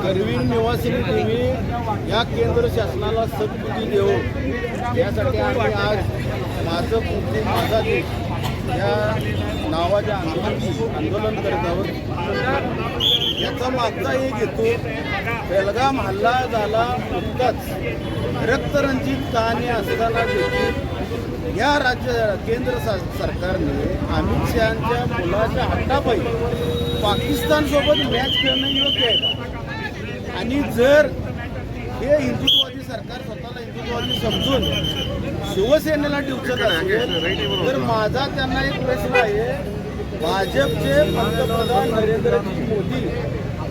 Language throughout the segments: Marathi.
करवीर निवासिनी देवी या केंद्र शासनाला सद्बुद्धी देऊ यासाठी आम्ही आज माझं पुढचे माझा देश या नावाच्या आंदोलन करत आहोत। याचा मागचा एक हेतू बेलगाम हल्ला झाला नुकताच रक्तरंजित कहाणी असताना देखील या केंद्र सरकारने अमित शहांच्या मुलाच्या हट्टापायी पाकिस्तानसोबत मॅच खेळणं योग्य आहे का? आणि जर हे हिंदुत्ववादी सरकार स्वतःला हिंदुत्ववादी समजून शिवसेनेला डिवचत असेल तर माझा त्यांना एक प्रश्न आहे, भाजपचे पंतप्रधान नरेंद्रजी मोदी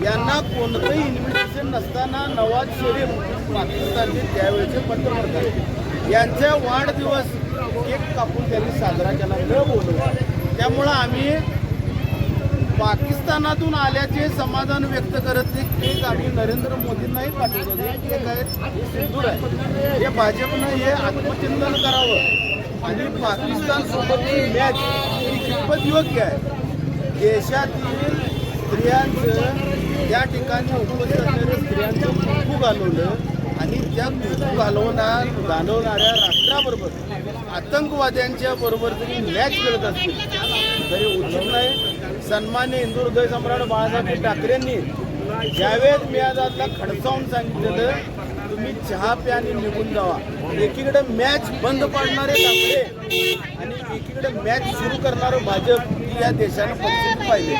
यांना कोणतंही इन्व्हिटेशन नसताना नवाज शरीफ पाकिस्तानचे त्यावेळेचे पंतप्रधान यांचा वाढदिवस केक कापून त्यांनी साजरा केला न बोलवता। त्यामुळं आम्ही पाकिस्तानातून आल्याचे समाधान व्यक्त करत केक आम्ही नरेंद्र मोदींनाही पाठवतो। हे काय सिंदूर आहे, हे भाजपनं हे आत्मचिंतन करावं आणि पाकिस्तानसोबतची मॅच ही कितपत योग्य आहे। देशातील स्त्रियांचं त्या ठिकाणी उपस्थित असलेल्या स्त्रियांचं कुंकू घालवलं आणि त्या कुंकू घालवणाऱ्या राष्ट्राबरोबर आतंकवाद्यांच्या बरोबर जरी मॅच खेळत असतील तरी उचित नाही। सन्मान्य हिंदू हृदय सम्राट बाळासाहेब ठाकरेंनी जावेद मियादादला खडसावून सांगितलेलं तुम्ही चहा प्या आणि निघून जावा। एकीकडे मॅच बंद पाडणारे ठाकरे आणि एकीकडे मॅच सुरू करणारं भाजप ही या देशानं परिस्थिती पाहिली।